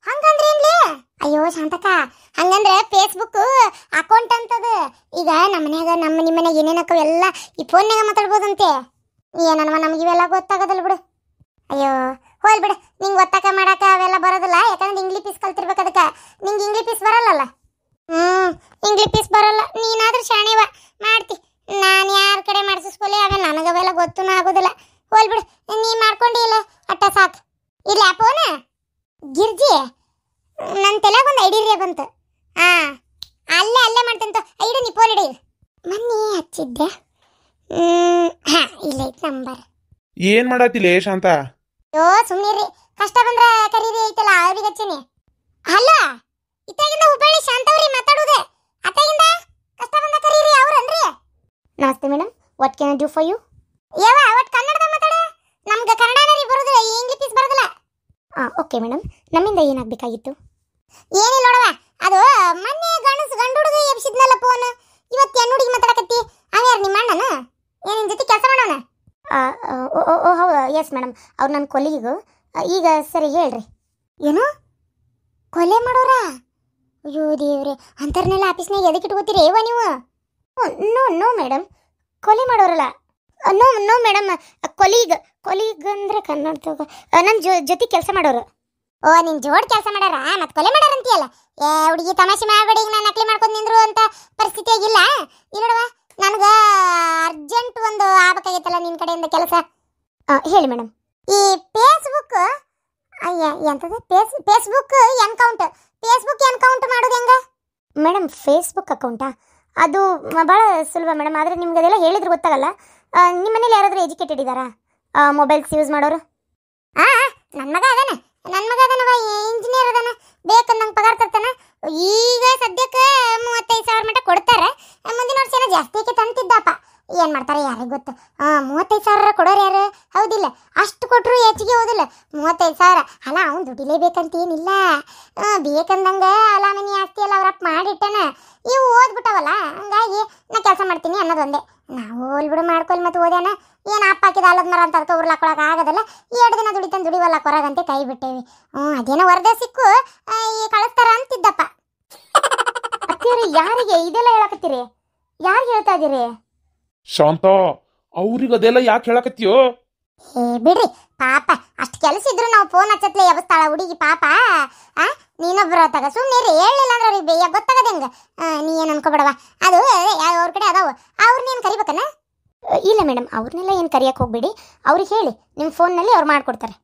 ಹಂಗಂದ್ರೆ ಏನ್ಲಿ? ಅಯ್ಯೋ ಶಾಂತಕ್ಕ, ಹಂಗಂದ್ರೆ ಫೇಸ್ಬುಕ್ ಅಕೌಂಟ್ ಅಂತದ. ಈಗ ನಮ್ಮ ನಿಮ್ಮನ್ಯಾಗ ಏನೇನಕ್ಕ ಎಲ್ಲ ಈ ಫೋನ್ಯಾಗ ಮಾತಾಡ್ಬೋದಂತೆ. ಏನನ್ವ ನಮ್ಗೆ ಇವೆಲ್ಲ ಗೊತ್ತಾಗೋದಲ್ಲ ಬಿಡು. ಅಯ್ಯೋ ಹೋಲ್ ಬಿಡು, ನಿಂಗೆ ಗೊತ್ತಾಕ ಮಾಡಾಕ ಅವೆಲ್ಲ ಬರೋದಿಲ್ಲ. ಯಾಕಂದ್ರೆ ಇಂಗ್ಲಿಷ್ ಪೀಸ್ ಕಲ್ತಿರ್ಬೇಕು. ಅದಕ್ಕೆ ನಿಂಗೆ ಇಂಗ್ಲಿಷ್ ಪೀಸ್ ಬರಲ್ಲಲ್ಲ. ಇಂಗ್ಲಿಷ್ ಪೀಸ್ ಬರಲ್ಲ. ನೀನಾದ್ರೂ ಶಾಣೆವ ಮಾಡ್ತಿ. ನಾನು ಯಾರ ಕಡೆ ಮಾಡಿಸ್ಕೊಲಿ ಅವೆಲ್ಲ ನನಗವೆಲ್ಲ ಗೊತ್ತೂ ಆಗೋದಿಲ್ಲ. ಹೋಲ್ ಬಿಡು, ನೀ ಮಾಡ್ಕೊಂಡಿಲ್ಲ ಅಟ್ಟ ಸಾಕು. ಇಲ್ಲ ಫೋನ ಗಿರ್ಜಿ, ನನ್ನ ತಲೆಗೆ ಒಂದು ಐಡಿಯಾ ಬಂತು. ಅಲ್ಲೇ ಮಾಡ್ತಂತ ಐಡಿ. ನೀ ಫೋನ್ ಇಡಿ. ಮೊನ್ನೆ ಹಚ್ಚಿದ್ದೆ. ಇಲ್ಲ ಐತ್ ನಂಬರ್. ಏನ್ ಮಾಡತ್ತಿಲ್ಲ ಶಾಂತ? ಯೋ ಸುಮ್ಮನಿರಿ, ಕಷ್ಟ ಬಂದ್ರ ಕರೀರಿ ಐತಲ್ಲ ಅವ್ರಿಗೆ ಹಚ್ಚಿನಿ. ಅಲ್ಲ ಇತ್ತಾಗಿಂದ ಹುಬ್ಬಳ್ಳಿ ಶಾಂತವ್ರಿ ಮಾತಾಡುದೆ. ಅತ್ತಾಗಿಂದ ಕಷ್ಟ ಬಂದ ಕರೀರಿ ಅವ್ರನ್ರಿ. ನಮಸ್ತೆ madam, what can I do for you? ಯಾವ ಒಟ್ಟು ಕನ್ನಡದ ಮಾತಾಡ. ನಮ್ಗೆ ಕನ್ನಡನೇ ಬರೋದಿಲ್ಲ, ಇಂಗ್ಲಿಷ್ ಬರೋದಿಲ್ಲ. ಓಕೆ ಮೇಡಮ್, ನಮ್ಮಿಂದ ಏನಾಗಬೇಕಾಗಿತ್ತು? ಏನಿಲ್ಲ ನೋಡವ, ಅದು ಮೊನ್ನೆ ಗಂಡು ಹುಡುಗ ಎಬ್ಸಿದ್ನಲ್ಲ ಫೋನ್, ಇವತ್ತು ಹೆಣ್ಣು ಹುಡುಗಿ ಮಾತಾಡಕತ್ತಿ. ಅವ್ಯಾರು ನಿಮ್ಮ ಅಣ್ಣನ? ನಿನ್ನ ಜೊತೆ ಕೆಲಸ ಮಾಡೋಣ? ಹೌದು, ಎಸ್ ಮೇಡಮ್, ಅವ್ರು ನನ್ನ ಕೊಲೀಗು. ಈಗ ಸರಿ ಹೇಳ್ರಿ. ಏನು ಕೊಲೆ ಮಾಡೋರಾ? ಅಯ್ಯೋ ದೇವ್ರೆ, ಅಂಥವ್ರನ್ನೆಲ್ಲ ಆಫೀಸ್ನಾಗ ಎದಕ್ಕೆ ಇಟ್ಕೋತೀರಿ ಏವ ನೀವು? ನೋ ಮೇಡಮ್, ಕೊಲೆ ಮಾಡೋರಲ್ಲ. ನೋ ಮೇಡಮ್, ಕೊಲೀಗ್ ಅಂದ್ರೆ ಕನ್ನಡದಾಗ ನನ್ನ ಜೊತೆ ಕೆಲಸ ಮಾಡೋರು. ಓ, ನಿನ್ ಜೋಡ್ ಕೆಲಸ ಮಾಡ್ಯಾರ ಮತ್ತೆ ಕೊಲೆ ಮಾಡ್ಯಾರ ಅಂತೀಯಲ್ಲ. ಹುಡುಗಿ ತಮಾಷೆ ಮಾಡಬೇಡಿ, ನಾನು ನಕಲಿ ಮಾಡ್ಕೊಂಡು ನಿಂದ್ರು ಅಂತ ಪರಿಸ್ಥಿತಿ ಆಗಿಲ್ಲ. ಇಲ್ಲಡವ, ನನಗೆ ಅರ್ಜೆಂಟ್ ಒಂದು ಆಗ್ಬೇಕಾಗಿತ್ತಲ್ಲ ನಿನ್ನ ಕಡೆಯಿಂದ ಕೆಲಸ. ಹೇಳಿ ಮೇಡಮ್. ಈ ಫೇಸ್ಬುಕ್ ಎಂಥದ್ದು? ಫೇಸ್ಬುಕ್ ಎನ್ಕೌಂಟ್ ಮಾಡೋದು ಹೆಂಗ ಮೇಡಮ್? Facebook account? ಅದು ಭಾಳ ಸುಲಭ ಮೇಡಮ್. ಆದರೆ ನಿಮ್ಗೆ ಅದೆಲ್ಲ ಹೇಳಿದ್ರೆ ಗೊತ್ತಾಗಲ್ಲ. ನಿಮ್ಮ ಮನೇಲಿ ಯಾರಾದರೂ ಎಜುಕೇಟೆಡ್ ಇದ್ದಾರಾ ಮೊಬೈಲ್ಸ್ ಯೂಸ್ ಮಾಡೋರು? ನನ್ನ ಮಗ ಅದನವ, ಇಂಜಿನಿಯರ್ ಅದನ. ಬೇಕಂದಂಗೆ ಪಗಾರ ತರ್ತಾನ. ಈಗ ಸದ್ಯಕ್ಕೆ 35,000 ಮಟ್ಟ ಕೊಡ್ತಾರೆ. ಮುಂದಿನ ವರ್ಷ ಏನೋ ಜಾಸ್ತಿ ತಂತಿದ್ದಪ್ಪ. ಏನು ಮಾಡ್ತಾರೆ ಯಾರಿಗೆ ಗೊತ್ತು. 35,000 ಕೊಡೋರು ಯಾರು? ಹೌದಿಲ್ಲ, ಅಷ್ಟು ಕೊಟ್ಟರು ಹೆಚ್ಚಿಗೆ ಹೋದಿಲ್ಲ. 35,000 ಅಲ್ಲ, ಅವ್ನು ದುಡಿಲೇಬೇಕಂತ ಏನಿಲ್ಲ. ಬೇಕಂದಂಗೆ ಅಲ್ಲ ಮನಿ ಆಸ್ತಿ ಎಲ್ಲ ಅವ್ರಪ್ಪ ಮಾಡಿಟ್ಟನ. ಇವು ಓದ್ಬಿಟ್ಟವಲ್ಲ, ಹಂಗಾಗಿ ನಾ ಕೆಲಸ ಮಾಡ್ತೀನಿ ಅನ್ನೋದೊಂದೇ. ನಾವು ಹೋಲ್ಬಿಡು ಮಾಡ್ಕೊಲ್ ಮತ್ತು ಓದ್ಯಾನ. ಏನು ಅಪ್ಪ ಹಾಕಿದ ಅಲ್ಲದ ಮರ ಅಂತ ಅದಕ್ಕೆ ಉರ್ಲಾಕೊಳಕ್ಕೆ ಆಗೋದಲ್ಲ. 2 ದಿನ ದುಡಿವಲ್ಲ ಕೊರಗಂತೆ ಕೈ ಬಿಟ್ಟೇವಿ. ಅದೇನೋ ವರದೇ ಸಿಕ್ಕು ಈ ಕಳಿಸ್ತಾರ ಅಂತಿದ್ದಪ್ಪ. ಅತ್ತಿಯವ್ರಿ, ಯಾರಿಗೆ ಇದೆಲ್ಲ ಹೇಳಕತ್ತೀರಿ? ಯಾರಿಗೆ ಹೇಳ್ತಾ ಇದೀರಿ? ಶಾಂತ, ಅವ್ರಿಗೆ ಅದೆಲ್ಲ ಯಾಕೆ ಹೇಳಕತ್ತೀಯೋ? ಬಿಡ್ರಿ ಪಾಪ, ಅಷ್ಟು ಕೆಲಸ ಇದ್ರು ನಾವು ಫೋನ್ ಹಚ್ಚತ್ಲೆ ಎಬಸ್ತಾಳ ಹುಡುಗಿ ಪಾಪ. ನೀನೊಬ್ರು ತಗ ಸುಮ್ಮನೆ ಹೇಳಿಲ್ಲ ಅಂದ್ರೆ ಅವ್ರಿಗೆ ಗೊತ್ತಾಗದ ಹೆಂಗ? ನೀ ಏನು ಅನ್ಕೋಬೇಡವ. ಅದು ಅವ್ರ ಕಡೆ ಅದಾವು, ಅವ್ರು ನೀನು ಕರಿಬೇಕನ? ಇಲ್ಲ ಮೇಡಮ್, ಅವ್ರನ್ನೆಲ್ಲ ಏನು ಕರಿಯಕ್ಕೆ ಹೋಗ್ಬೇಡಿ. ಅವ್ರಿಗೆ ಹೇಳಿ ನಿಮ್ಮ ಫೋನ್ನಲ್ಲಿ ಅವ್ರು ಮಾಡ್ಕೊಡ್ತಾರೆ.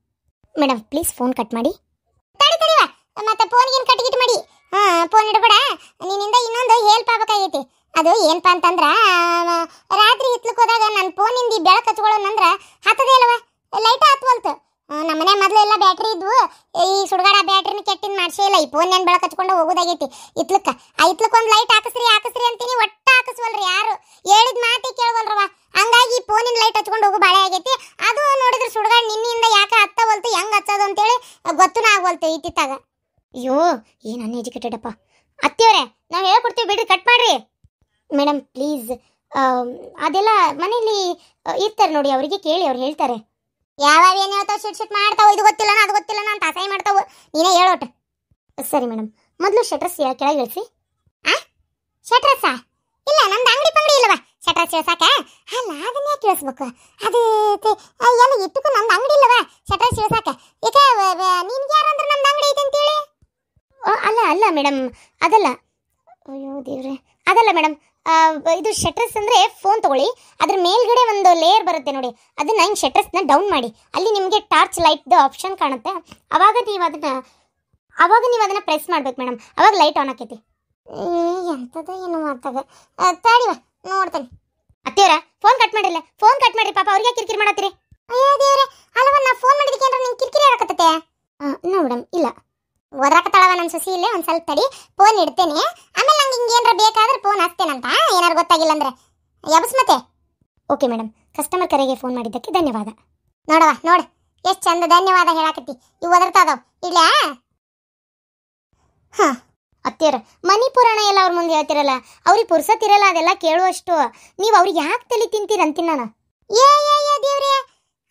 ಮೇಡಮ್ ಪ್ಲೀಸ್ ಫೋನ್ ಕಟ್ ಮಾಡಿ. ತಡಿವ ಮತ್ತೆ ಫೋನ್ಗೇನು ಕಟ್ಗಿಟ್ ಮಾಡಿ. ಫೋನ್ ಇಡಬೇಡ. ನಿನ್ನಿಂದ ಇನ್ನೊಂದು ಹೆಲ್ಪ್ ಆಗ್ಬೇಕಾಗೈತಿ. ಅದು ಏನಪ್ಪ ಅಂತಂದ್ರೆ, ರಾತ್ರಿ ಹಿತ್ಲಕ್ಕೆ ಹೋದಾಗ ನನ್ನ ಫೋನಿಂದ ಬೆಳಕು ಹಚ್ಕೊಳ್ಳೋಣಂದ್ರೆ ಹತ್ತದೇ ಅಲ್ವ, ಲೈಟ್ ಹತ್ವಲ್ತು. ನಮ್ಮನೆ ಮೊದಲು ಎಲ್ಲ ಬ್ಯಾಟ್ರಿ ಇದ್ವು. ಈ ಸುಡ್ಗಾಡ ಬ್ಯಾಟ್ರಿನ ಕೆಟ್ಟಿನ ಮಾಡಿಸೇ ಇಲ್ಲ. ಈ ಫೋನ್ ಏನು ಬೆಳಕು ಹಚ್ಕೊಂಡು ಹೋಗೋದಾಗೈತಿ ಇತ್ಲಕ್ಕೆ. ಆ ಇತ್ಲಕ್ಕೊಂದು ಲೈಟ್ ಹಾಕಿಸ್ರಿ ಅಂತೀನಿ, ಒಟ್ಟು ಹಾಕಿಸ್ವಲ್ರಿ ಯಾರು. ಹೇಳಿದ ಮಾತೇ ಕೇಳವಲ್ರವ. ಹಂಗಾಗಿ ಫೋನಿನ ಲೈಟ್ ಹಚ್ಕೊಂಡು ಹೋಗೋ ಬಾಳೆ ಆಗೈತಿ. ಅದು ನೋಡಿದ್ರೆ ಸುಡ್ಗಾಡ ನಿನ್ನಿಂದ ಯಾಕೆ ಹತ್ತವಲ್ತು, ಹೆಂಗೆ ಹಚ್ಚೋದು ಅಂತೇಳಿ ಗೊತ್ತೂ ಆಗವಲ್ತು ಇತ್ತಿತ್ತಾಗ. ಅಯ್ಯೋ ಏನು ಅನ್ಎಜುಕೇಟೆಡ್ ಅಪ್ಪ. ಅತ್ತಿಯವರೇ, ನಾವು ಹೇಳ್ಕೊಡ್ತೀವಿ ಬಿಡ್ರಿ, ಕಟ್ ಮಾಡ್ರಿ. ಮೇಡಮ್ ಪ್ಲೀಸ್, ಅದೆಲ್ಲ ಮನೇಲಿ ಇರ್ತಾರೆ ನೋಡಿ, ಅವರಿಗೆ ಕೇಳಿ, ಅವ್ರು ಹೇಳ್ತಾರೆ. ಯಾವಾಗ ಏನು ಹೇಳ್ತಾವೆ ಶಿಟ್ ಮಾಡ್ತಾವೆ. ಇದು ಗೊತ್ತಿಲ್ಲ ಅದು ಗೊತ್ತಿಲ್ಲ ಅಂತ ಅಸಹ್ಯ ಮಾಡ್ತಾವೆ. ನೀನೇ ಹೇಳೋಟು. ಸರಿ ಮೇಡಮ್, ಮೊದಲು ಶಟ್ರಸ್ ಕೆಳಗೆ ಇಳಿಸಿ. ಶಟ್ರಸ್ಸಾ? ಇಲ್ಲ, ನಮ್ದು ಅಂಗಡಿ ಪಂಗಡಿ ಇಲ್ಲವಾ ಶಟ್ರಸ್ ಇಳಿಸಾಕ? ಅಲ್ಲ, ಅದನ್ನ ಯಾಕೆ ಇಳಿಸ್ಬೇಕು? ಅದು ಎಲ್ಲ ಇಟ್ಟಕ್ಕೂ ನಮ್ದು ಅಂಗಡಿ ಇಲ್ಲವಾ ಶಟ್ರಸ್ ಇಳಿಸಾಕ? ಯಾಕೆ ನಿನ್ಗೆ ಯಾರು ಅಂದ್ರೆ ನಮ್ದು ಅಂಗಡಿ ಐತೆ ಅಂತೇಳಿ? ಅಲ್ಲ ಮೇಡಮ್, ಅದಲ್ಲ. ಅಯ್ಯೋ ದೇವ್ರೆ, ಅದಲ್ಲ ಮೇಡಮ್. ಇದು ಶಟ್ರಸ್ ಅಂದರೆ ಫೋನ್ ತೊಗೊಳ್ಳಿ, ಅದ್ರ ಮೇಲ್ಗಡೆ ಒಂದು ಲೇಯರ್ ಬರುತ್ತೆ ನೋಡಿ, ಅದನ್ನು ಹಿಂಗೆ ಶಟ್ರಸ್ನ ಡೌನ್ ಮಾಡಿ, ಅಲ್ಲಿ ನಿಮಗೆ ಟಾರ್ಚ್ ಲೈಟ್ದು ಆಪ್ಷನ್ ಕಾಣುತ್ತೆ. ಆವಾಗ ನೀವು ಅದನ್ನು ಪ್ರೆಸ್ ಮಾಡ್ಬೇಕು ಮೇಡಮ್, ಅವಾಗ ಲೈಟ್ ಆನ್ ಆಕೈತಿ. ಎಂಥದ ಏನು ಮಾತಾಗ ತಾಡಿವ ನೋಡ್ತೇನೆ. ಅತ್ತಿಯವರ ಫೋನ್ ಕಟ್ ಮಾಡಿರಲ್ಲ, ಫೋನ್ ಕಟ್ ಮಾಡ್ರಿ ಪಾಪ. ಅವ್ರಿಗೆ ಕಿರಿಕಿರಿ ಮಾಡತ್ತೀರಿ? ಅಯ್ಯೋ ದೇವ್ರೆ, ಅಲ್ಲವ ನಾ ಫೋನ್ ಮಾಡಿದಕ್ಕೆ ಏನಾರ ನಿಂಗೆ ಕಿರಿಕಿರಿ ಆಗಕತ್ತತೆ? ನೋ ಮೇಡಮ್, ಇಲ್ಲ. ಓದ್ರಾಕತ್ತಾಳವ ನನ್ನ ಸೊಸಿ. ಇಲ್ಲೇ ಒಂದು ಸ್ವಲ್ಪ ತಡಿ, ಫೋನ್ ಇಡ್ತೇನೆ. ಆಮೇಲೆ ನಂಗೆ ಹಿಂಗೆ ಏನಾರ ಬೇಕಾದ್ರೆ ಫೋನ್ ಹಚ್ತೇನಂತ, ಏನಾರು ಗೊತ್ತಾಗಿಲ್ಲ ಅಂದ್ರೆ ಎಬಸ್ ಮತ್ತೆ. ಓಕೆ ಮೇಡಮ್, ಕಸ್ಟಮರ್ ಕರೆಗೆ ಫೋನ್ ಮಾಡಿದ್ದಕ್ಕೆ ಧನ್ಯವಾದ. ನೋಡು ಎಷ್ಟು ಚಂದ ಧನ್ಯವಾದ ಹೇಳಾಕತ್ತಿ. ಇವು ಒದರ್ತಾದವು. ಇಲ್ಲ ಅತ್ತಿಯರ ಮನಿ ಪುರಾಣ ಎಲ್ಲ ಅವ್ರ ಮುಂದೆ ಹೇಳ್ತಿರಲ್ಲ, ಅವ್ರಿಗೆ ಪುರ್ಸತ್ತಿರಲ್ಲ ಅದೆಲ್ಲ ಕೇಳುವಷ್ಟು. ನೀವು ಅವ್ರಿಗೆ ಯಾಕೆ ತಲೆ ತಿಂತೀರ ಅಂತೀನಿ ನಾನು. ದೇವ್ರೆ,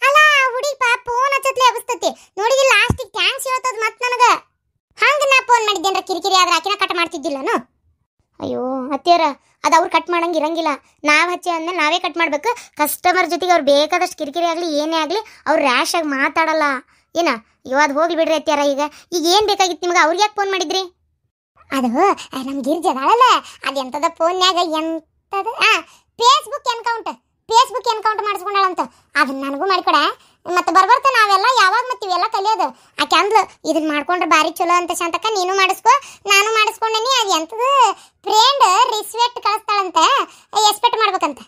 ಅಲ್ಲ ಹುಡುಗಿ ಪಾಪ ಫೋನ್ ಹಚ್ಚತ್ಲೆ ಎಬಸ್ತತಿ ನೋಡಿದಿಲ್ಲ, ಲಾಸ್ಟಿಗೆ ಥ್ಯಾಂಕ್ಸ್ ಹೇಳ್ತದ ಮತ್ತೆ ನನಗೆ. ನೀವೇ ಆದ್ರೆ ಆಕಿನ ಕಟ್ ಮಾಡ್ತಿದ್ದಿಲ್ಲನು? ಅಯ್ಯೋ ಅತ್ತಿಯರ ಅದು ಅವ್ರು ಕಟ್ ಮಾಡಂಗೆ ಇರಂಗಿಲ್ಲ. ನಾವು ಹಚ್ಚಿ ಅಂದ್ಮೇಲೆ ನಾವೇ ಕಟ್ ಮಾಡ್ಬೇಕು. ಕಸ್ಟಮರ್ ಜೊತೆಗೆ ಅವ್ರು ಬೇಕಾದಷ್ಟು ಕಿರಿಕಿರಿ ಆಗಲಿ ಏನೇ ಆಗಲಿ ಅವ್ರು ರ್ಯಾಶ್ ಆಗಿ ಮಾತಾಡಲ್ಲ ಏನ. ಅಯ್ಯೋ ಅದು ಹೋಗ್ಲಿ ಬಿಡ್ರಿ ಅತ್ತಿಯರ. ಈಗ ಏನು ಬೇಕಾಗಿತ್ತು ನಿಮ್ಗೆ? ಅವ್ರಿಗೆ ಯಾಕೆ ಫೋನ್ ಮಾಡಿದ್ರಿ? ಅದು ನಮ್ಮ ಗಿರ್ಜಿ ಅದಾಳಲ್ಲ, ಅದು ಎಂಥದ ಫೋನ್ಯಾಗ ಎಂಥದ ಫೇಸ್ಬುಕ್ ಎನ್ಕೌಂಟ್ ಮಾಡಿಸ್ಕೊಂಡಾಳಂತ. ಅದನ್ನ ನನಗೂ ಮಾಡಿಕೊಡ. ಮತ್ತೆ ಬರ್ಬರ್ತ ನಾವೆಲ್ಲ ಯಾವಾಗ ಮತ್ತೆ ಇವೆಲ್ಲ ಕಲಿಯೋದು. ಆಕೆ ಅಂದ್ಲು ಇದನ್ನ ಮಾಡ್ಕೊಂಡ್ರೆ ಭಾರಿ ಚಲೋ ಅಂತ. ಶಾಂತಕ್ಕ ನೀನು ಮಾಡಿಸ್ಕೊ, ನಾನು ಮಾಡಿಸ್ಕೊಂಡೇನಿ. ಅದು ಎಂಥದ ಫ್ರೆಂಡ್ ರಿಸ್ಪೆಕ್ಟ್ ಕಳಿಸ್ತಾಳಂತೆ, ಎಕ್ಸ್ಪೆಕ್ಟ್ ಮಾಡ್ಬೇಕಂತ.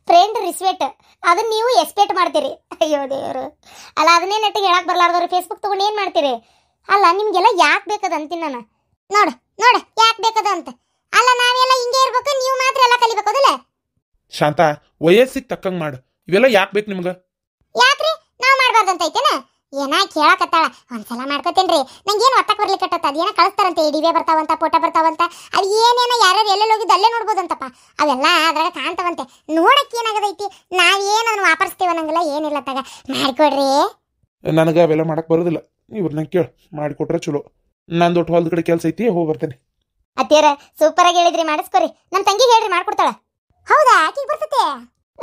ಫ್ರೆಂಡ್ ರಿಸ್ಪೆಕ್ಟ್ ಅದನ್ನ ನೀವು ಎಕ್ಸ್ಪೆಕ್ಟ್ ಮಾಡ್ತೀರಿ? ಅಯ್ಯೋ ದೇವರು. ಅಲ್ಲ ಅದನ್ನೇ ನೆಟ್ಟಿಗೆ ಹೇಳಕ್ ಬರ್ಲಾರ್ದವ್ರು ಫೇಸ್ಬುಕ್ ತಗೊಂಡು ಏನು ಮಾಡ್ತೀರಿ? ಅಲ್ಲ ನಿಮ್ಗೆಲ್ಲ ಯಾಕೆ ಬೇಕದ ಅಂತೀನಿ ನಾನು. ನೋಡು ಯಾಕೆ ಬೇಕದ ಅಂತ. ಅಲ್ಲ ನಾವೆಲ್ಲ ಹಿಂಗೆ ಇರ್ಬೇಕು, ನೀವು ಮಾತ್ರ ಎಲ್ಲ ಕಲಿಬೇಕು ಅದಲ್ಲ? ಶಾಂತ, ವಯಸ್ಸಿಗೆ ತಕ್ಕಂಗೆ ಮಾಡು. ಇವೆಲ್ಲ ಯಾಕೆ ಬೇಕು ನಿಮ್ಗೆ? ಯಾಕ್ರಿ ನಾವು ಮಾಡ್ಬಾರ್ದಂತ ಐತೇನ? ಏನ ಕೇಳಕತ್ತಾಳ. ಒಂದ್ಸಲ ಮಾಡ್ಕೋತೇನ್ರಿ. ನಂಗೇನು ಒತ್ತಕ್ಕೆ ಬರ್ಲಿಕ್ಕತ್ತ. ಅದೇನ ಕಳಿಸ್ತಾರಂತೆ, ಡಿವೇ ಬರ್ತಾವಂತ, ಫೋಟೋ ಬರ್ತಾವಂತ. ಅದು ಏನೇನ ಯಾರ್ಯಾರು ಎಲ್ಲೆಲ್ಲಿ ಹೋಗಿದ್ದು ಅಲ್ಲೇ ನೋಡ್ಬೋದಂತಪ್ಪ. ಅವೆಲ್ಲ ಅದ್ರಾಗ ಕಾಣ್ತಾವಂತೆ. ನೋಡಕ್ಕೆ ಏನಾಗದೈತಿ? ನಾವೇನು ಅದನ್ನ ವಾಪರಿಸ್ತೀವ ನಂಗೆಲ್ಲ ಏನಿಲ್ಲ. ತಗ ಮಾಡ್ಕೊಡ್ರಿ. ನನಗೆ ಅವೆಲ್ಲ ಮಾಡಕ್ಕೆ ಬರೋದಿಲ್ಲ. ಇವ್ರನ್ನ ಕೇಳು, ಮಾಡಿಕೊಟ್ರೆ ಚಲೋ. ನಾನು ದೊಡ್ಡ ಹೊಲದ ಕಡೆ ಕೆಲಸ ಐತಿ, ಹೋಗಿ ಬರ್ತೇನೆ. ಅತ್ತಿಯರ ಸೂಪರ್ ಆಗಿ ಹೇಳಿದ್ರಿ, ಮಾಡಿಸ್ಕೊರಿ. ನಮ್ಮ ತಂಗಿ ಹೇಳ್ರಿ ಮಾಡ್ಕೊಡ್ತಾಳ. ಹೌದಾ? ಆಕಿಗೆ ಬರ್ತತೆ?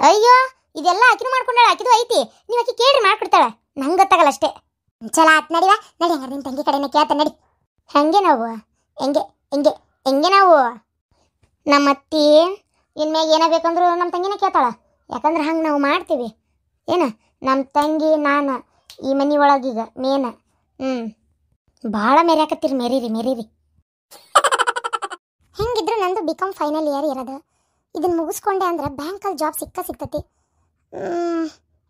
ಅಯ್ಯೋ ಇದೆಲ್ಲ ಆಕಿನೂ ಮಾಡ್ಕೊಂಡಾಳ, ಆಕಿದು ಐತಿ. ನೀವು ಆಕಿ ಕೇಳ್ರಿ ಮಾಡ್ಕೊಡ್ತಾಳ. ನಂಗೆ ಗೊತ್ತಾಗಲ್ಲ ಅಷ್ಟೇ. ಚಲ ಆತ್ ನಡಿವಾ. ನಡಿ ಹಂಗಾರೆ ನಿಮ್ಮ ತಂಗಿ ಕಡೆನೇ ಕೇಳ್ತ ನಡಿ. ಹೆಂಗೆ ನಾವು ಹೆಂಗೆ ನಾವು ನಮ್ಮ ಅತ್ತಿ ಇನ್ಮ್ಯಾಗ ಏನ ಬೇಕಂದ್ರು ನಮ್ಮ ತಂಗಿನೇ ಕೇಳ್ತಾಳ. ಯಾಕಂದ್ರೆ ಹಂಗೆ ನಾವು ಮಾಡ್ತೀವಿ. ಏನ ನಮ್ಮ ತಂಗಿ ನಾನು ಈ ಮನೆ ಒಳಗೀಗ ಮೇನ ಭಾಳ ಮೆರ್ಯಾಕತ್ತೀರಿ. ಮೆರೀರಿ. ಹೆಂಗಿದ್ರು ನಂದು ಬಿಕಾಮ್ ಫೈನಲ್ ಇಯರ್ ಇರೋದು. ಇದನ್ನ ಮುಗಿಸ್ಕೊಂಡೆ ಅಂದ್ರೆ ಬ್ಯಾಂಕಲ್ಲಿ ಜಾಬ್ ಸಿಗ್ತತಿ.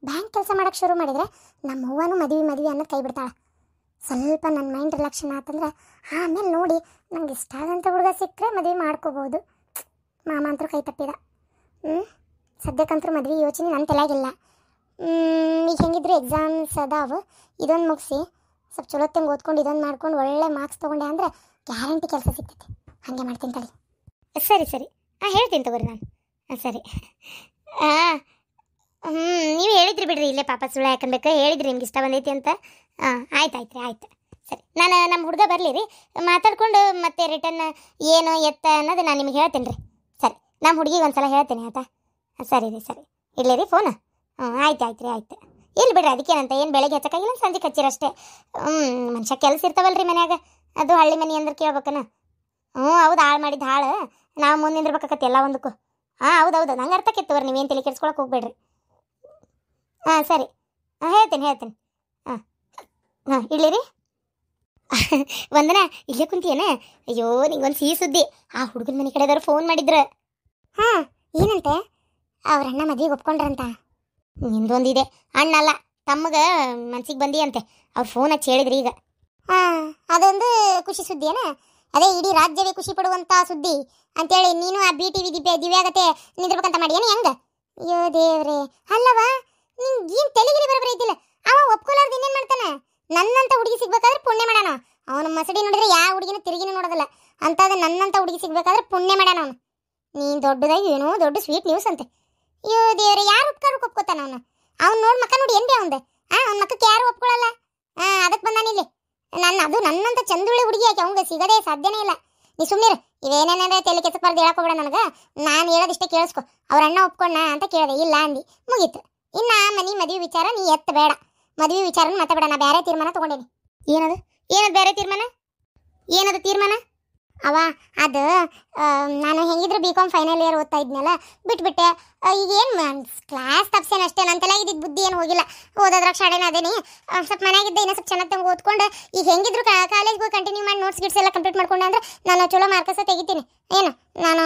ಬ್ಯಾಂಕ್ ಕೆಲಸ ಮಾಡೋಕ್ಕೆ ಶುರು ಮಾಡಿದರೆ ನಮ್ಮ ಅವ್ವನೂ ಮದುವೆ ಅನ್ನೋದು ಕೈ ಬಿಡ್ತಾಳೆ. ಸ್ವಲ್ಪ ನನ್ನ ಮೈಂಡ್ ರಿಲ್ಯಾಕ್ಷನ್ ಆತಂದ್ರೆ ಆಮೇಲೆ ನೋಡಿ ನಂಗೆ ಇಷ್ಟ ಆದಂಥ ಹುಡುಗ ಸಿಕ್ಕರೆ ಮದುವೆ ಮಾಡ್ಕೋಬೋದು. ಮಾಮ ಅಂತೂ ಕೈ ತಪ್ಪಿದ. ಸದ್ಯಕ್ಕಂತೂ ಮದುವೆ ಯೋಚನೆ ನನ್ನ ತಲೆಯಾಗಿಲ್ಲ. ಈಗ ಹೆಂಗಿದ್ರು ಎಕ್ಸಾಮ್ಸ್ ಅದಾವು. ಇದೊಂದು ಮುಗಿಸಿ ಸ್ವಲ್ಪ ಚಲೋತ್ತಂಗೆ ಓದ್ಕೊಂಡು ಇದೊಂದು ಮಾಡ್ಕೊಂಡು ಒಳ್ಳೆ ಮಾರ್ಕ್ಸ್ ತೊಗೊಂಡೆ ಅಂದರೆ ಗ್ಯಾರಂಟಿ ಕೆಲಸ ಸಿಗ್ತೈತೆ. ಹಾಗೆ ಮಾಡ್ತೀನಿ ತಡಿ. ಸರಿ ಹೇಳ್ತೀನಿ ತಗೋರಿ ನಾನು. ಸರಿ ನೀವು ಹೇಳಿದ್ರಿ ಬಿಡ್ರಿ. ಇಲ್ಲೇ ಪಾಪ ಸುಳ್ಳು ಹಾಕಬೇಕು. ಹೇಳಿದ್ರಿ ನಿಮ್ಗೆ ಇಷ್ಟ ಬಂದೈತಿ ಅಂತ. ಆಯ್ತು. ಸರಿ ನಾನು ನಮ್ಮ ಹುಡುಗ ಬರಲಿ ರೀ, ಮಾತಾಡ್ಕೊಂಡು ಮತ್ತೆ ರಿಟರ್ನ್ ಏನು ಎತ್ತ ಅನ್ನೋದು ನಾನು ನಿಮ್ಗೆ ಹೇಳ್ತೀನಿ ರೀ. ಸರಿ ನಮ್ಮ ಹುಡುಗಿಗೆ ಒಂದ್ಸಲ ಹೇಳ್ತೀನಿ ಆಯ್ತಾ? ಸರಿ ಇಡ್ಲಿ ರೀ ಫೋನ್. ಆಯ್ತು. ಇಲ್ಲಿ ಬಿಡ್ರಿ, ಅದಕ್ಕೇನಂತ. ಏನು ಬೆಳಗ್ಗೆ ಹಚ್ಚಕ್ಕಾಗಿಲ್ಲ, ಸಂಜೆ ಹಚ್ಚಿರಷ್ಟೇ. ಮನುಷ್ಯ ಕೆಲಸ ಇರ್ತಾವಲ್ರಿ ಮನ್ಯಾಗ. ಅದು ಹಳ್ಳಿ ಮನೆ ಅಂದ್ರೆ ಕೇಳ್ಬೇಕನ. ಹೌದು, ಹಾಳು ಮಾಡಿದ್ದು ಹಾಳು. ನಾವು ಮುಂದೆ ನಿಂದಿರ್ಬೇಕಾಕತ್ತೆ ಎಲ್ಲ ಒಂದಕ್ಕೂ. ಹೌದು ನಂಗೆ ಅರ್ಥಕ್ಕಿತ್ತವ್ರಿ. ನೀವೇನು ತಲೆ ಕೆಡ್ಸ್ಕೊಳಕ್ಕೆ ಹೋಗ್ಬೇಡ್ರಿ. ಸರಿ ಹೇಳ್ತೀನಿ. ಇಡ್ಲಿ ರೀ. ವಂದನಾ ಇಲ್ಲೇ ಕುಂತಿಯೇನ? ಅಯ್ಯೋ ನಿಂಗೊಂದು ಸಿಹಿ ಸುದ್ದಿ. ಆ ಹುಡುಗನ ಮನೆ ಕಡೆದವ್ರು ಫೋನ್ ಮಾಡಿದ್ರು. ಏನಂತೆ? ಅವ್ರ ಅಣ್ಣ ಮದುವೆಗೆ ಒಪ್ಕೊಂಡ್ರಂತ. ನಿಂದೊಂದಿದೆ. ಅಣ್ಣ ಅಲ್ಲ, ತಮ್ಮಗ ಮನ್ಸಿಗೆ ಬಂದಿ ಅಂತೆ. ಅವ್ರು ಫೋನ್ ಹಚ್ಚಿ ಹೇಳಿದ್ರಿ ಈಗ. ಅದೊಂದು ಖುಷಿ ಸುದ್ದಿ ಏನ? ಅದೇ ಇಡೀ ರಾಜ್ಯವೇ ಖುಷಿ ಪಡುವಂಥ ಸುದ್ದಿ ಅಂತೇಳಿ ನೀನು ಆ BTV ದಿವ್ಯಾಗತೆ ನಿಂದಿರ್ಬೇಕಂತ ಮಾಡಿ ಏನು? ಹೆಂಗೆ? ಅಯ್ಯೋ ದೇವ್ರೆ. ಅಲ್ಲವಾ ನಿಂಗೆ ಏನು ತೆಲಿಗಿರಿ ಬರೋಬ್ಬರಿ ಐತಿಲ್ಲ. ಅವ ಒಪ್ಕೊಲಾರ್ದು ಇನ್ನೇನು ಮಾಡ್ತಾನೆ? ನನ್ನಂತ ಹುಡುಗಿ ಸಿಗ್ಬೇಕಾದ್ರೆ ಪುಣ್ಯ ಮಾಡ್ಯಾನ ಅವನು. ಮಸಡಿ ನೋಡಿದ್ರೆ ಯಾವ ಹುಡುಗಿನೂ ತಿರುಗಿನೂ ನೋಡೋದಿಲ್ಲ. ಅಂತಾದ ನನ್ನಂತ ಹುಡುಗಿ ಸಿಗ್ಬೇಕಾದ್ರೆ ಪುಣ್ಯ ಮಾಡ್ಯಾನ ಅವನು. ನೀನು ದೊಡ್ಡದಾಗಿ ಏನೋ ದೊಡ್ಡ ಸ್ವೀಟ್ ನ್ಯೂಸ್ ಅಂತೆ. ಅಯ್ಯೋ ದೇವ್ರೆ, ಯಾರು ಉಪಕಾರಕ್ಕೆ ಒಪ್ಕೋತಾನ ಅವನು? ಅವ್ನು ನೋಡಿ ಮಕ್ಕ ನೋಡಿ ಏನು ಬಿ ಅವಂದೆ. ಅವ್ನ ಮಕ್ಕಕ್ಕೆ ಯಾರು ಒಪ್ಕೊಳ್ಳಲ್ಲ. ಅದಕ್ಕೆ ಬಂದಾನಿಲ್ಲಿ. ನನ್ನಂತ ಚಂದುಳ್ಳಿ ಹುಡುಗಿ ಆಕೆ ಅವಂಗೆ ಸಿಗೋದೇ ಸಾಧ್ಯನೇ ಇಲ್ಲ. ನೀ ಸುಮ್ಮನಿರು. ಇವೇನೇನಾದ್ರೆ ತಲೆ ಕೆಸಕ್ಕೆ ಬರ್ದು ಹೇಳಕೋಬೇಡ ನನಗೆ. ನಾನು ಹೇಳೋದಿಷ್ಟೇ ಕೇಳಿಸ್ಕೊ. ಅವ್ರ ಅಣ್ಣ ಒಪ್ಕೊಂಡ ಅಂತ ಕೇಳಿದೆ, ಇಲ್ಲ ಅಂದು ಮುಗೀತು. ಇನ್ನು ಮದುವೆ ವಿಚಾರ ನೀ ಎತ್ತ ಬೇಡ. ಮದುವೆ ವಿಚಾರನ ಮಾತಾಡಬೇಡ. ನಾ ಬೇರೆ ತೀರ್ಮಾನ ತೊಗೊಂಡೇನಿ. ಏನದು ಬೇರೆ ತೀರ್ಮಾನ? ಏನದು ತೀರ್ಮಾನ? ಅದು ನಾನು ಹೆಂಗಿದ್ರು BCom ಫೈನಲ್ ಇಯರ್ ಓದ್ತಾ ಇದ್ನಲ್ಲ, ಬಿಟ್ಬಿಟ್ಟೆ. ಈಗೇನು ಕ್ಲಾಸ್ ತಪ್ಸೇನಷ್ಟೇ. ನನ್ನ ತಲೆಯಾಗಿದ್ದಿದ್ದು ಬುದ್ಧಿ ಏನು ಹೋಗಿಲ್ಲ. ಓದೋದ್ರಾಗ ಶಾಣೆನ ಅದೇನಿ. ಸ್ವಲ್ಪ ಮನೆಯಾಗಿದ್ದೆ ಇನ್ನೂ ಸ್ವಲ್ಪ ಚೆನ್ನಾಗಿ ತಂಗೆ ಓದ್ಕೊಂಡು ಈಗ ಹೆಂಗಿದ್ರು ಕಾಲೇಜ್ಗೆ ಹೋಗಿ ಕಂಟಿನ್ಯೂ ಮಾಡಿ ನೋಟ್ಸ್ ಗಿಟ್ಸ್ ಎಲ್ಲ ಕಂಪ್ಲೀಟ್ ಮಾಡ್ಕೊಂಡೆ ಅಂದ್ರೆ ನಾನು ಚಲೋ ಮಾರ್ಕಸ ತೆಗಿತೀನಿ. ಏನು ನಾನು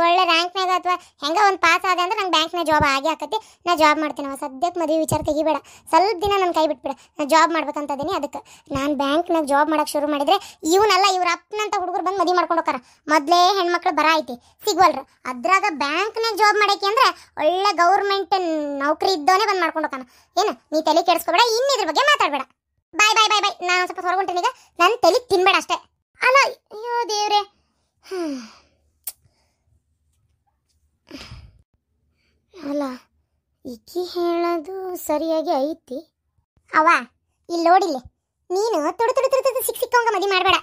ಒಳ್ಳೆ ರ್ಯಾಂಕ್ನಾಗ ಅಥವಾ ಹೆಂಗೆ ಒಂದು ಪಾಸ್ ಆದೆ ಅಂದ್ರೆ ನಂಗೆ ಬ್ಯಾಂಕ್ನಾಗ ಜಾಬ್ ಆಗಿ ಹಾಕತಿ. ನಾ ಜಾಬ್ ಮಾಡ್ತೀನಿ. ಸದ್ಯಕ್ಕೆ ಮದುವೆ ವಿಚಾರ ತೆಗಿಬೇಡ. ಸ್ವಲ್ಪ ದಿನ ನನ್ನ ಕೈ ಬಿಟ್ಬಿಡ. ನಾನು ಜಾಬ್ ಮಾಡ್ಬೇಕಂತದೀನಿ. ಅದಕ್ಕೆ ನಾನು ಬ್ಯಾಂಕ್ನಾಗ ಜಾಬ್ ಮಾಡೋಕೆ ಶುರು ಮಾಡಿದರೆ ಇವನಲ್ಲ ಇವ್ರ ಅಪ್ಪನಂತ ಹುಡುಗರು ಬಂದು ಮದುವೆ ಮಾಡ್ಕೊಂಡು ಹೋಗಾರ. ಮೊದಲೇ ಹೆಣ್ಮಕ್ಳು ಬರ ಐತಿ, ಸಿಗ್ವಲ್ರ. ಅದ್ರಾಗ ಬ್ಯಾಂಕ್ನಾಗ ಜಾಬ್ ಮಾಡಕ್ಕೆ ಅಂದ್ರೆ ಒಳ್ಳೆ ಗೌರ್ಮೆಂಟ್ ನೌಕರಿ ಇದ್ದವನೇ ಬಂದು ಮಾಡ್ಕೊಂಡು ಹೋಗಾನ. ಏನು ನೀ ತಲೆ ಕೆಡಿಸ್ಕೋಬೇಡ. ಇನ್ನಿದ್ರ ಬಗ್ಗೆ ಮಾತಾಡಬೇಡ. ಬಾಯ್. ನಾನು ಸ್ವಲ್ಪ ಹೊರಗೊಂಟೀನಿ. ಈಗ ನನ್ನ ತಲೆ ತಿನ್ಬೇಡ ಅಷ್ಟೇ. ಅಲ್ಲ ಅಯ್ಯೋ ದೇವ್ರೆ. ಅಲ್ಲ ಈಕಿ ಹೇಳೋದು ಸರಿಯಾಗಿ ಐತಿ. ಇಲ್ಲಿ ನೋಡಿಲ್ಲಿ, ನೀನು ತುಡು ತುಡು ತುಡು ತುಡು ಸಿಕ್ಕಂಗ ಮದಿ ಮಾಡಬೇಡ.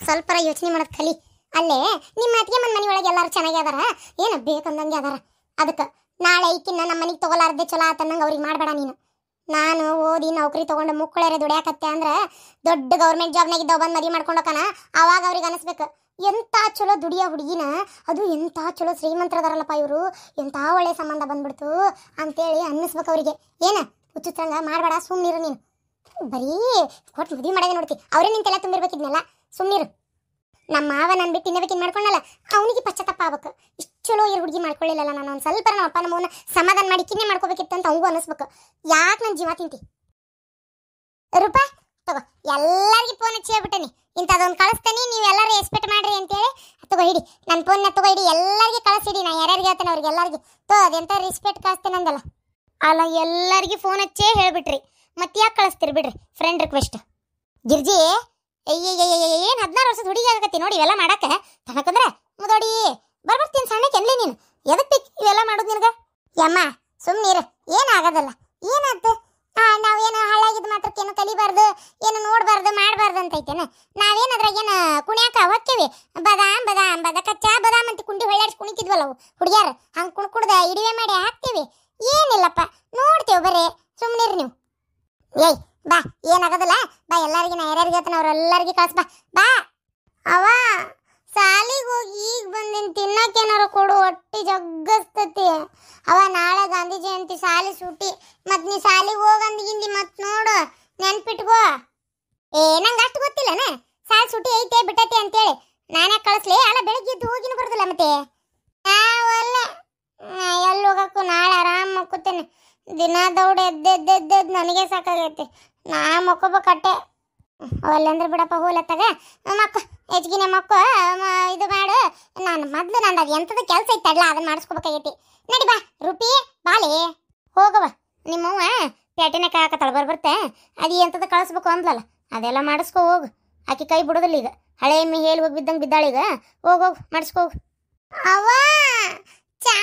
ಸ್ವಲ್ಪರ ಯೋಚನೆ ಮಾಡೋದು ಕಲಿ. ಅಲ್ಲೇ ನಿಮ್ಮ ಅತ್ತಿಗೆ ಮನೆ ಒಳಗೆ ಎಲ್ಲರೂ ಚೆನ್ನಾಗಿ ಅದಾರ, ಏನು ಬೇಕಂದಂಗೆ ಅದಾರ. ಅದಕ್ಕೆ ನಾಳೆ ಈಕಿನ್ನ ನಮ್ಮ ಮನೆಗೆ ತಗೊಲಾರ್ದೆ ಚಲೋ ಆತನ್ನಂಗೆ ಅವ್ರಿಗೆ ಮಾಡಬೇಡ ನೀನು. ನಾನು ಓದಿ ನೌಕರಿ ತಗೊಂಡು ಮುಕ್ಕಳರೆ ದುಡಿಯಾಕತ್ತೆ ಅಂದ್ರೆ ದೊಡ್ಡ ಗೌರ್ಮೆಂಟ್ ಜಾಬ್ನಾಗಿದ್ದವ ಬಂದು ಮದುವೆ ಮಾಡ್ಕೊಂಡೋಕನ, ಅವಾಗ ಅವ್ರಿಗೆ ಅನಿಸ್ಬೇಕು ಎಂಥ ಚಲೋ ದುಡಿಯೋ ಹುಡುಗಿನ, ಅದು ಎಂಥ ಚಲೋ ಶ್ರೀಮಂತರದಾರಲ್ಲಪ್ಪ ಇವರು, ಎಂಥ ಒಳ್ಳೆ ಸಂಬಂಧ ಬಂದ್ಬಿಡ್ತು ಅಂತೇಳಿ ಅನ್ನಿಸ್ಬೇಕು ಅವರಿಗೆ. ಏನು ಹುಚ್ಚುತ್ತಂಗ ಮಾಡಬೇಡ, ಸುಮ್ಮನಿರು ನೀನು. ಬರೀ ಕೊಟ್ಟು ಮದುವೆ ಮಾಡೋದೇ ನೋಡ್ತಿ, ಅವರೇ ನಿಂತೆಲ್ಲ ತುಂಬಿರ್ಬೇಕಿದ್ನಲ್ಲ, ಸುಮ್ಮನಿರು. ನಮ್ಮ ಮಾವ ನಾನು ಬಿಟ್ಟು ಇನ್ನಬೇಕಿನ್ ಮಾಡ್ಕೊಂಡಲ್ಲ, ಅವನಿಗೆ ಪಶ್ಚಾತ್ತಾಪ ಆಗ್ಬೇಕು. ಇಷ್ಟು ಚಲೋ ಇರೋ ಹುಡುಗಿ ಮಾಡ್ಕೊಳ್ಳಿಲ್ಲಲ್ಲ ನಾನು, ಒಂದು ಸ್ವಲ್ಪ ನಮ್ಮ ಅಪ್ಪ ನಮ್ಮವನ್ನ ಸಮಾಧಾನ ಮಾಡಿ ಕಿನ್ನೆ ಮಾಡ್ಕೋಬೇಕಿತ್ತು ಅಂತ ಅವಂಗೂ ಅನ್ನಿಸ್ಬೇಕು. ಯಾಕೆ ನನ್ನ ಜೀವ ತಿಂತಿ ರೂಪಾ? ತಗೋ ಎಲ್ಲರಿಗೂ ಫೋನ್ ಹಚ್ಚಿ ಹೇಳ್ಬಿಟ್ಟೇನಿ, ಇಂಥದ್ದೊಂದು ಕಳಿಸ್ತೇನೆ, ನೀವು ಎಲ್ಲರೂ ಎಕ್ಸ್ಪೆಕ್ಟ್ ಮಾಡ್ರಿ ಅಂತೇಳಿ. ತಗೋ ಹಿಡಿ ನನ್ನ ಫೋನ್ನ, ತಗೋ ಹಿಡಿ, ಎಲ್ಲರಿಗೆ ಕಳಿಸಿಡಿ. ನಾನು ಯಾರ್ಯಾರಿಗೆ ಹೇಳ್ತೇನೆ ಅವ್ರಿಗೆ ಎಲ್ಲರಿಗೆ ತೋ ಅದೆಂತ ರಿಸ್ಪೆಕ್ಟ್ ಕಳಿಸ್ತೇನೆ ಅಂದಲ್ಲ. ಅಲ್ಲ ಎಲ್ಲರಿಗೆ ಫೋನ್ ಹಚ್ಚೇ ಹೇಳ್ಬಿಟ್ರಿ, ಮತ್ತೆ ಯಾಕೆ ಕಳಿಸ್ತೀರಿ ಬಿಡ್ರಿ ಫ್ರೆಂಡ್ ರಿಕ್ವೆಸ್ಟ್. ಗಿರ್ಜಿ ಏನು 16 ವರ್ಷದ ಹುಡುಗಿ ಆಗತ್ತಿ ನೋಡಿ ಇವೆಲ್ಲ ಮಾಡಕ್ಕೆ ತನಕಂದ್ರೆ ಮುದೋಡಿ ಬರ್ಬರ್ತೀನಿ ಸಣ್ಣಕ್ಕೆ ಎನ್ಲಿ ನೀನು. ಎದಕ್ಕೆ ಇವೆಲ್ಲ ಮಾಡೋದು ನಿನಗೆ? ಯಮ್ಮ ಸುಮ್ಮನಿರು, ಏನಾಗೋದಲ್ಲ. ಏನಾಯ್ತು? ನಾವೇನು ಹಾಳಾಗಿದ್ದು ಮಾತ್ರಕ್ಕೇನು ಕಲಿಬಾರ್ದು, ಏನು ನೋಡಬಾರ್ದು ಮಾಡಬಾರ್ದು ಅಂತ ಐತೇನೆ. ನಾವೇನದ್ರಾಗೇನು ಕುಣಿಯಾಕ ಹೊಕ್ಕೇವಿ, ಬದಾಮ್ ಬದಾಮ್ ಬದ ಕಚ್ಚಾ ಬದಾಮ್ ಅಂತ ಕುಂಡಿ ಹೊಳ್ಳಾಡ್ಸಿ ಕುಣಿತಿದ್ವಲ್ಲ ಅವು ಹುಡುಗಿಯಾರು, ಹಂಗೆ ಕುಣ್ಕುಡ್ದ ಇಡಿವೆ ಮಾಡಿ ಹಾಕ್ತೀವಿ. ಏನಿಲ್ಲಪ್ಪ ನೋಡ್ತೇವೆ, ಬರೀ ಸುಮ್ಮನಿರಿ ನೀವು. ಏಯ್ ಬಾ, ಏನಾಗೋದಿಲ್ಲ ಬಾ, ಎಲ್ಲರಿಗೆ ನಾ ಯಾರ್ಯಾರಿಗೆ ಹೇಳ್ತಾನೆ ಅವ್ರೆಲ್ಲರಿಗೆ ಕಳ್ಸಿ ಬಾ. ಬಾ ಅವ ಸಾಲಿಗೆ ಹೋಗಿ ಈಗ ಬಂದಿನ ತಿನ್ನಕ್ಕೇನಾರು ಕೊಡು, ಹೊಟ್ಟಿ ಜಗ್ಗಸ್ತತಿ. ಅವ ನಾಳೆ ಗಾಂಧಿ ಜಯಂತಿ, ಸಾಲಿ ಸೂಟಿ, ಮತ್ತು ನೀ ಸಾಲಿಗೆ ಹೋಗಂದಿಗಿಂದಿ ಮತ್ತೆ ನೋಡು, ನೆನ್ಪಿಟ್ಕೋ. ನಂಗೆ ಅಷ್ಟು ಗೊತ್ತಿಲ್ಲನ ಸಾಲಿ ಸೂಟಿ ಐತೆ ಬಿಟ್ಟೈತೆ ಅಂತೇಳಿ. ನಾನೇ ಕಳಿಸ್ಲಿ? ಅಲ್ಲ ಬೆಳಿಗ್ಗೆ ಎದ್ದು ಹೋಗಿನೂ ಬರೋದಿಲ್ಲ ಮತ್ತೆ. ನಾವಲ್ಲ ಎಲ್ಲಿ ಹೋಗಕ್ಕೂ, ನಾಳೆ ಆರಾಮ್ ಮಕ್ಕುತ್ತೇನೆ. ದಿನ ದೌಡ ಎದ್ದೆದ್ದೆದ್ದೆದ್ದು ನನಗೆ ಸಾಕಾಗೈತಿ, ನಾ ಮಕ್ಕೋಬೇಕಟ್ಟೆ. ಅಲ್ಲಂದ್ರೆ ಬಿಡಪ್ಪ ಹೋಲತ್ತಾಗ ಮಕ್ಕ ಹೆಚ್ಚಿಗಿನ ಮಕ್ಕ ಇದು ಮಾಡು. ನಾನು ಮೊದ್ಲು ನಂದು ಅದು ಎಂಥದ್ದು ಕೆಲಸ ಇತ್ತಲ್ಲ ಅದನ್ನ ಮಾಡಿಸ್ಕೋಬೇಕಾಗೈತಿ. ನಡಿ ಬಾ ರೂಪಿ, ಬಾಲೆ ಹೋಗವ. ನಿಮ್ಮವ್ವ ಪ್ಯಾಟಿನ ಕಾಕತ್ತಳ ಬರ್ಬರ್ತೆ, ಅದು ಎಂಥದ್ದು ಕಳಿಸ್ಬೇಕು ಅಂದ್ಲಲ್ಲ ಅದೆಲ್ಲ ಮಾಡಿಸ್ಕೊ ಹೋಗು. ಆಕೆ ಕೈ ಬಿಡೋದಿಲ್ಲ ಈಗ, ಹಳೆ ಎಮ್ಮೆ ಹೇಳಿ ಹೋಗಿ ಬಿದ್ದಂಗೆ ಬಿದ್ದಾಳೀಗ. ಹೋಗೋಗು ಮಾಡಿಸ್ಕೋ ಹೋಗು. ಅವ್ವ ಚಾ